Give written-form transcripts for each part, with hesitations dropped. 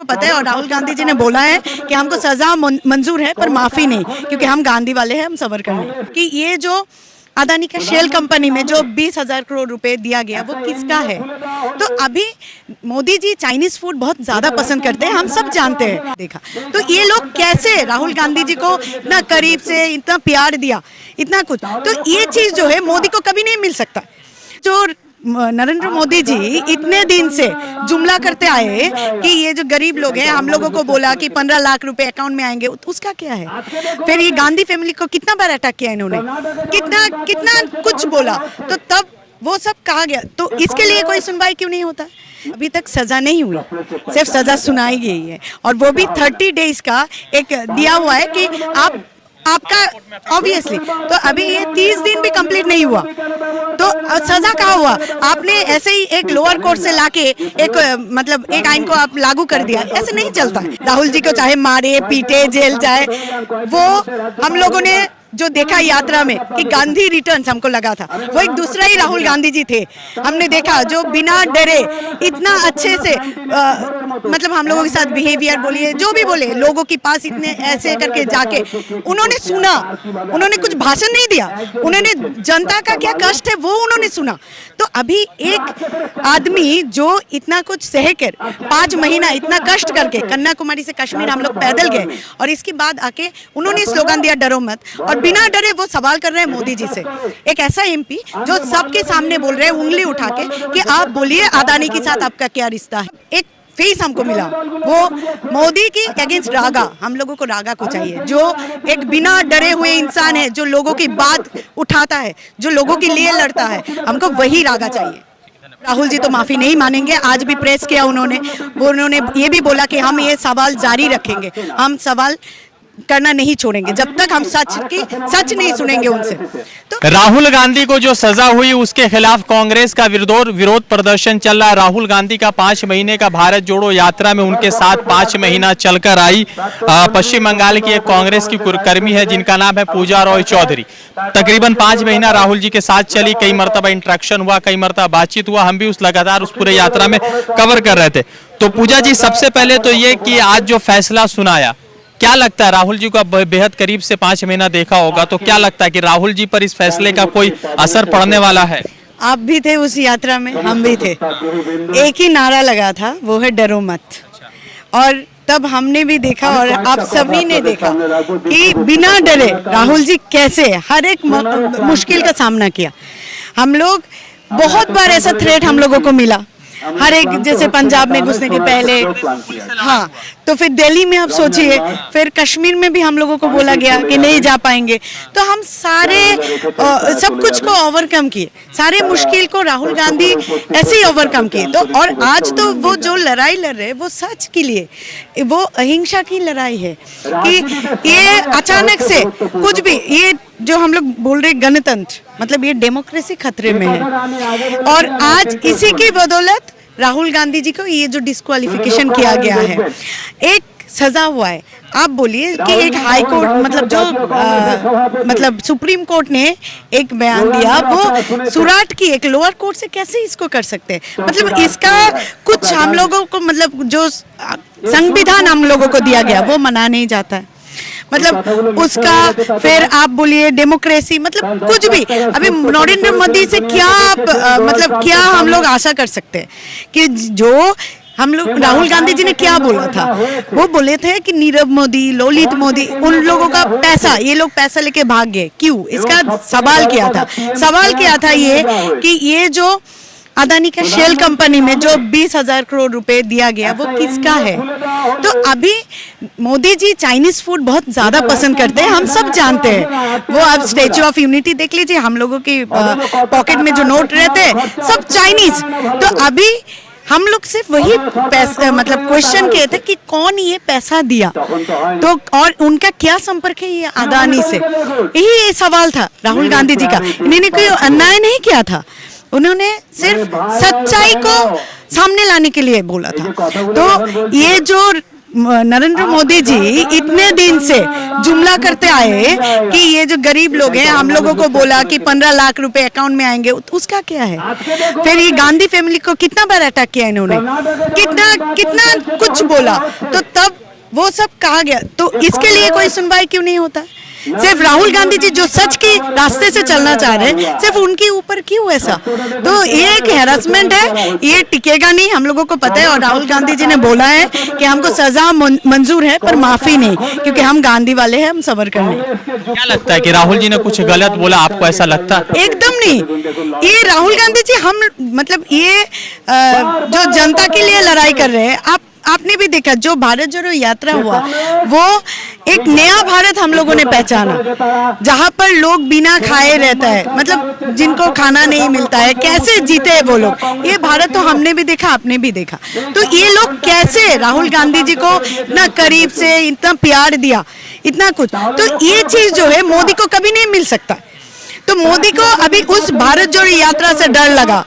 को पता है और राहुल गांधी जी ने बोला है कि हमको सजा मंजूर है पर माफी नहीं, क्योंकि हम गांधी वाले हैं, हम सबर करने कि ये जो अदानी का शेल कंपनी में जो 20,000 करोड़ रुपए दिया गया वो किसका है। तो अभी मोदी जी चाइनीज फूड बहुत ज्यादा पसंद करते हैं, हम सब जानते हैं। देखा तो ये लोग कैसे राहुल गांधी जी को इतना करीब से इतना प्यार दिया, इतना कुछ, तो ये चीज जो है मोदी को कभी नहीं मिल सकता। जो नरेंद्र मोदी जी इतने दिन से जुमला करते आए कि ये जो गरीब लोग हैं, हम लोगों को बोला कि 15 लाख रुपए अकाउंट में आएंगे, उसका क्या है। फिर ये गांधी फैमिली को कितना बार अटैक किया इन्होंने, कितना कुछ बोला, तो तब वो सब कहा गया। तो इसके लिए कोई सुनवाई क्यों नहीं होता? अभी तक सजा नहीं हुई, सिर्फ सजा सुनाई गई है, और वो भी 30 डेज का एक दिया हुआ है कि आपका ऑब्वियसली, तो अभी ये 30 दिन भी कंप्लीट नहीं हुआ, तो सजा कहाँ हुआ? आपने ऐसे ही एक लोअर कोर्ट से लाके एक मतलब एक आइन को आप लागू कर दिया, ऐसे नहीं चलता है। राहुल जी को चाहे मारे पीटे जेल जाए, वो हम लोगों ने जो देखा यात्रा में कि गांधी रिटर्न्स हमको लगा था, वो एक दूसरा ही राहुल गांधी जी थे। हमने देखा जो बिना डरे इतना अच्छे से मतलब हम लोगों के साथ बिहेवियर बोलिए, जो भी बोले, लोगों के पास इतने ऐसे करके जाके उन्होंने सुना, उन्होंने कुछ भाषण नहीं दिया, उन्होंने जनता का क्या कष्ट है वो उन्होंने सुना। तो अभी एक आदमी जो इतना कुछ सहकर 5 महीना इतना कष्ट करके कन्याकुमारी से कश्मीर हम लोग पैदल गए, और इसके बाद आके उन्होंने स्लोगन दिया डरो मत, और बिना डरे वो सवाल कर रहे हैं मोदी जी से। एक ऐसा एमपी जो सबके सामने बोल रहे हैं उंगली उठा के कि आप बोलिए अदानी के साथ आपका क्या रिश्ता है। एक फेस हमको मिला, वो मोदी की अगेंस्ट रागा, हम लोगों को रागा को चाहिए, जो एक बिना डरे हुए इंसान है, जो लोगों की बात उठाता है, जो लोगों के लिए लड़ता है, हमको वही रागा चाहिए। राहुल जी तो माफी नहीं मानेंगे, आज भी प्रेस किया उन्होंने ये भी बोला कि हम ये सवाल जारी रखेंगे, हम सवाल करना नहीं छोड़ेंगे जब तक हम सच नहीं सुनेंगे उनसे। तो राहुल गांधी को जो सजा हुई उसके खिलाफ कांग्रेस का विरोध प्रदर्शन चल रहा है। राहुल गांधी का 5 महीने का भारत जोड़ो यात्रा में उनके साथ 5 महीना चलकर आई पश्चिम बंगाल की एक कांग्रेस की कर्मी है जिनका नाम है पूजा रॉय चौधरी। तकरीबन 5 महीना राहुल जी के साथ चली, कई मरतबा इंटरेक्शन हुआ, कई मरतबा बातचीत हुआ, हम भी उस लगातार उस पूरे यात्रा में कवर कर रहे थे। तो पूजा जी, सबसे पहले तो ये कि आज जो फैसला सुनाया, क्या लगता है? राहुल जी को आप बेहद करीब से 5 महीना देखा होगा, तो क्या लगता है कि राहुल जी पर इस फैसले का कोई असर पड़ने वाला है? आप भी थे उस यात्रा में, हम भी थे, एक ही नारा लगा था, वो है डरो मत, और तब हमने भी देखा और आप सभी ने देखा कि बिना डरे राहुल जी कैसे हर एक मुश्किल का सामना किया। हम लोग बहुत बार ऐसा थ्रेट हम लोगों को मिला, हर एक, जैसे पंजाब में घुसने के पहले, हाँ, तो फिर दिल्ली में आप सोचिए, फिर कश्मीर में भी हम लोगों को बोला गया कि नहीं जा पाएंगे। तो हम सारे सब कुछ को ओवरकम किए, सारे मुश्किल को राहुल गांधी ऐसे ही ओवरकम किए। तो और आज तो वो जो लड़ाई लड़ रहे हैं वो सच के लिए, वो अहिंसा की लड़ाई है कि ये अचानक से कुछ भी, ये जो हम लोग बोल रहे गणतंत्र, मतलब ये डेमोक्रेसी खतरे में है, और आज इसी की बदौलत राहुल गांधी जी को ये जो डिस्क्वालिफिकेशन किया गया है, एक सजा हुआ है। आप बोलिए कि एक हाई कोर्ट, मतलब जो मतलब सुप्रीम कोर्ट ने एक बयान दिया, वो सुराट की एक लोअर कोर्ट से कैसे इसको कर सकते हैं? मतलब इसका कुछ हम लोगों को, मतलब जो संविधान हम लोगों को दिया गया वो मना नहीं जाता है, मतलब उसका, फिर आप बोलिए डेमोक्रेसी, मतलब कुछ भी। अभी नरेंद्र मोदी से क्या आप मतलब क्या हम लोग आशा कर सकते हैं कि जो हम लोग, राहुल गांधी जी ने क्या बोला था? वो बोले थे कि नीरव मोदी, ललित मोदी, उन लोगों का पैसा, ये लोग पैसा लेके भाग गए, क्यों? इसका सवाल किया था ये कि ये जो अदानी का शेल कंपनी में जो 20,000 करोड़ रुपए दिया गया वो किसका है। तो अभी मोदी जी चाइनीज फूड बहुत ज्यादा पसंद करते हैं, हम सब जानते हैं। वो आप स्टैच्यू ऑफ यूनिटी देख लीजिए, हम लोगों की पॉकेट में जो नोट रहते हैं सब चाइनीज। तो अभी हम लोग सिर्फ वही पैसा, मतलब क्वेश्चन किए थे कि कौन ये पैसा दिया, तो और उनका क्या संपर्क है ये अदानी से, यही सवाल था राहुल गांधी जी का। इन्होंने कोई अन्याय नहीं किया था, उन्होंने सिर्फ सच्चाई को सामने लाने के लिए बोला था। तो ये जो नरेंद्र मोदी जी इतने दिन से जुमला करते आए कि ये जो गरीब लोग हैं, हम लोगों को बोला कि 15 लाख रुपए अकाउंट में आएंगे, उसका क्या है? फिर ये गांधी फैमिली को कितना बार अटैक किया इन्होंने, कितना कितना कुछ बोला, तो तब वो सब कहा गया। तो इसके लिए कोई सुनवाई क्यों नहीं होता? सिर्फ राहुल गांधी जी जो सच के रास्ते से चलना चाह रहे हैं, सिर्फ उनके ऊपर क्यों ऐसा? तो ये एक हैरेसमेंट है, ये टिकेगा नहीं, हम लोगों को पता है। और राहुल गांधी जी ने बोला है कि हमको सजा मंजूर है पर माफी नहीं, क्योंकि हम गांधी वाले हैं, हम सबर करने। क्या लगता है कि राहुल जी ने कुछ गलत बोला, आपको ऐसा लगता है? एकदम नहीं। ये राहुल गांधी जी हम मतलब ये जो जनता के लिए लड़ाई कर रहे हैं, आपने भी देखा जो भारत जोड़ो यात्रा हुआ, वो एक नया भारत हम लोगों ने पहचाना, जहां पर लोग बिना खाए रहता है, मतलब जिनको खाना नहीं मिलता है, कैसे जीते हैं वो लोग। ये भारत तो हमने भी देखा, आपने भी देखा। तो ये लोग कैसे राहुल गांधी जी को इतना करीब से इतना प्यार दिया, इतना कुछ, तो ये चीज जो है मोदी को कभी नहीं मिल सकता। तो मोदी को अभी उस भारत जोड़ो यात्रा से डर लगा।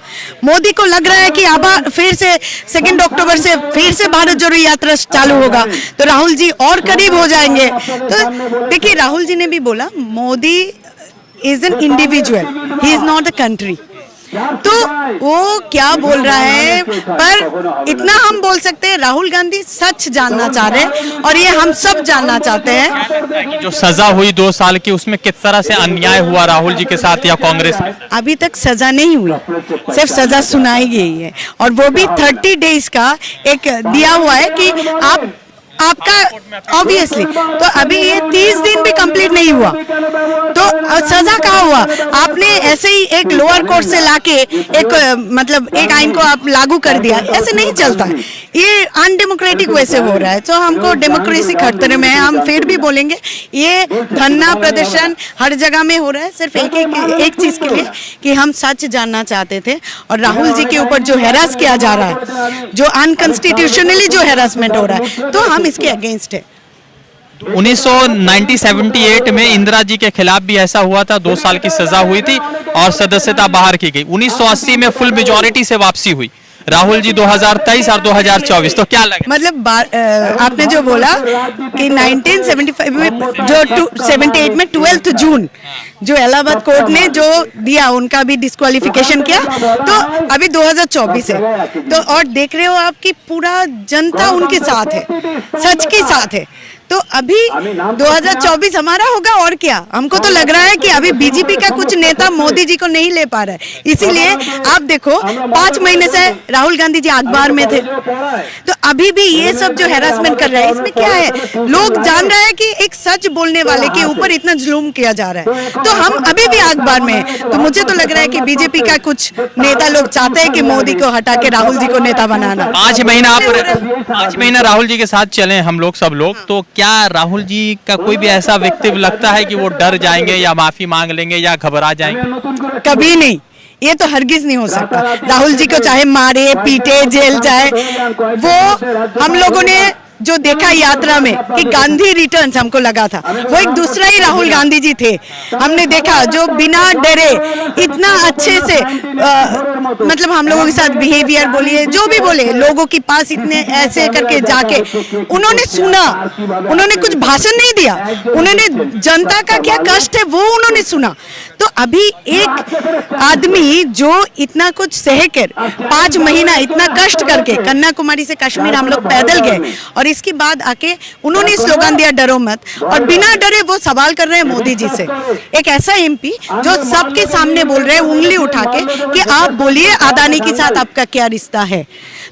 मोदी को लग रहा है कि अब फिर से 2 अक्टूबर से फिर से भारत जोड़ो यात्रा चालू होगा, तो राहुल जी और करीब हो जाएंगे। तो देखिए, राहुल जी ने भी बोला Modi is an individual, he is not a country. तो वो क्या बोल रहा है, पर इतना हम बोल सकते हैं राहुल गांधी सच जानना चाह रहे हैं, और ये हम सब जानना चाहते हैं। जो सजा हुई 2 साल की, उसमें किस तरह से अन्याय हुआ राहुल जी के साथ या कांग्रेस के साथ? अभी तक सजा नहीं हुई, सिर्फ सजा सुनाई गई है, और वो भी 30 डेज का एक दिया हुआ है कि आपका ऑब्वियसली। तो अभी ये 30 दिन भी कंप्लीट नहीं हुआ, तो सजा कहाँ हुआ? आपने ऐसे ही एक लोअर कोर्ट से लाके एक मतलब एक आइन को आप लागू कर दिया, ऐसे नहीं चलता है। ये अनडेमोक्रेटिक वैसे हो रहा है। तो हमको डेमोक्रेसी खतरे में है, हम फिर भी बोलेंगे ये धरना प्रदर्शन हर जगह में हो रहा है, सिर्फ एक चीज के लिए कि हम सच जानना चाहते थे। और राहुल जी के ऊपर जो हैरास किया जा रहा है, जो अनकॉन्स्टिट्यूशनली जो हैरासमेंट हो रहा है, तो हम इसके अगेंस्ट है। 1978 में इंदिरा जी के खिलाफ भी ऐसा हुआ था, 2 साल की सजा हुई थी और सदस्यता बाहर की गई। 1980 में फुल मेजॉरिटी से वापसी हुई। राहुल जी 2023 और 2024, तो क्या लगे? मतलब आपने जो बोला कि 1975 में जो 78 में 12 जून जो इलाहाबाद कोर्ट ने जो दिया, उनका भी डिस्क्वालिफिकेशन किया, तो अभी 2024 है। तो और देख रहे हो आप कि पूरा जनता उनके साथ है, सच के साथ है। तो अभी 2024 हमारा होगा, और क्या? हमको तो लग रहा है कि अभी बीजेपी का कुछ नेता मोदी जी को नहीं ले पा रहा है, इसीलिए आप देखो 5 महीने से राहुल गांधी जी अखबार में थे। तो अभी भी ये सब जो हैरासमेंट कर रहा है, इसमें क्या है? लोग जान रहे हैं कि एक सच बोलने वाले के ऊपर इतना जुल्म किया जा रहा है, तो हम अभी भी अखबार में हैं। तो मुझे तो लग रहा है कि बीजेपी का कुछ नेता लोग चाहते हैं कि मोदी को हटा के राहुल जी को नेता बनाना। 5 महीना राहुल जी के साथ चले हम लोग, सब लोग, तो क्या राहुल जी का कोई भी ऐसा व्यक्ति लगता है कि वो डर जाएंगे या माफी मांग लेंगे या घबरा जाएंगे? कभी नहीं, ये तो हरगिज नहीं हो सकता। राहुल जी को चाहे मारे पीटे जेल जाए, वो हम लोगों ने जो देखा यात्रा में कि गांधी रिटर्न्स हमको लगा था, वो एक दूसरा ही राहुल गांधी जी थे। हमने देखा जो बिना डरे इतना अच्छे से मतलब हम लोगों के साथ बिहेवियर बोलिए, जो भी बोले, लोगों के पास इतने ऐसे करके जाके उन्होंने सुना, उन्होंने कुछ भाषण नहीं दिया, उन्होंने जनता का क्या कष्ट है वो उन्होंने सुना। तो अभी एक आदमी जो इतना कुछ सहकर 5 महीना इतना कष्ट करके कन्याकुमारी से कश्मीर हम लोग पैदल गए, और इसके बाद आके उन्होंने स्लोगन दिया डरो मत, और बिना डरे वो सवाल कर रहे हैं मोदी जी से। एक ऐसा एमपी जो सबके सामने बोल रहे हैं उंगली उठा के कि आप बोलिए अदानी के साथ आपका क्या रिश्ता है।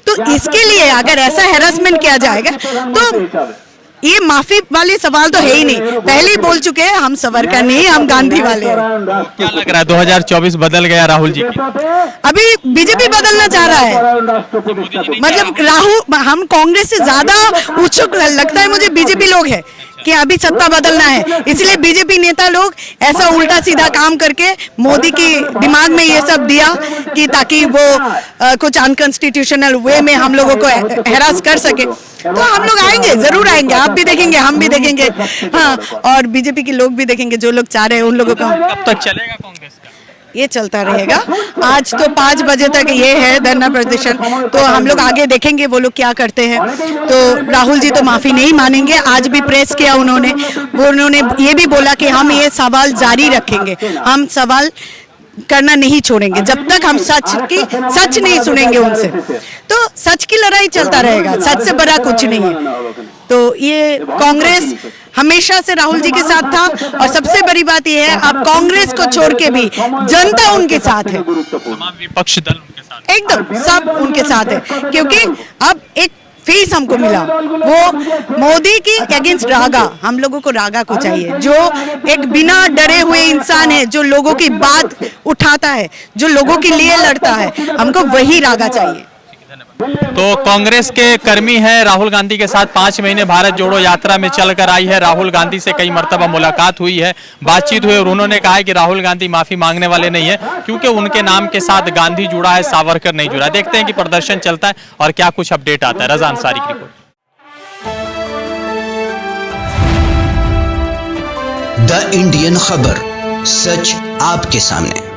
तो इसके लिए अगर ऐसा हैरेसमेंट किया जाएगा तो ये माफी वाले सवाल तो है ही नहीं, पहले ही बोल चुके हैं हम सावरकर नहीं, हम गांधी वाले हैं। क्या लग रहा है 2024 बदल गया राहुल जी? अभी बीजेपी बदलना चाह रहा है, मतलब राहुल, हम कांग्रेस से ज्यादा उत्सुक लगता है मुझे बीजेपी लोग है कि अभी सत्ता बदलना है, इसलिए बीजेपी नेता लोग ऐसा उल्टा सीधा काम करके मोदी के दिमाग में ये सब दिया कि ताकि वो कुछ अनकॉन्स्टिट्यूशनल वे में हम लोगों को हैरास कर सके। तो हम लोग आएंगे, जरूर आएंगे, आप भी देखेंगे, हम भी देखेंगे, हाँ, और बीजेपी के लोग भी देखेंगे, जो लोग चाह रहे हैं उन लोगों का। कब तक चलेगा कांग्रेस का? ये चलता रहेगा। आज तो 5 बजे तक ये है धरना प्रदर्शन, तो हम लोग आगे देखेंगे वो लोग क्या करते हैं। तो राहुल जी तो माफी नहीं मानेंगे। आज भी प्रेस किया उन्होंने ये भी बोला कि हम ये सवाल जारी रखेंगे, हम सवाल करना नहीं छोड़ेंगे जब तक हम सच नहीं सुनेंगे उनसे। तो सच की लड़ाई चलता रहेगा, सच से बड़ा कुछ नहीं है। तो ये कांग्रेस हमेशा से राहुल जी के साथ था, और सबसे बड़ी बात यह है अब कांग्रेस को छोड़ के भी जनता उनके साथ है, तमाम विपक्ष दल उनके साथ, एकदम सब उनके साथ है। क्योंकि अब एक फेस हमको मिला, वो मोदी की अगेंस्ट रागा, हम लोगों को रागा को चाहिए, जो एक बिना डरे हुए इंसान है, जो लोगों की बात उठाता है, जो लोगों के लिए लड़ता है, हमको वही रागा चाहिए। तो कांग्रेस के कर्मी हैं, राहुल गांधी के साथ 5 महीने भारत जोड़ो यात्रा में चलकर आई है। राहुल गांधी से कई मर्तबा मुलाकात हुई है, बातचीत हुई, और उन्होंने कहा है कि राहुल गांधी माफी मांगने वाले नहीं है, क्योंकि उनके नाम के साथ गांधी जुड़ा है, सावरकर नहीं जुड़ा। देखते हैं कि प्रदर्शन चलता है और क्या कुछ अपडेट आता है। रज़ा अंसारी की रिपोर्ट। द इंडियन खबर, सच आपके सामने।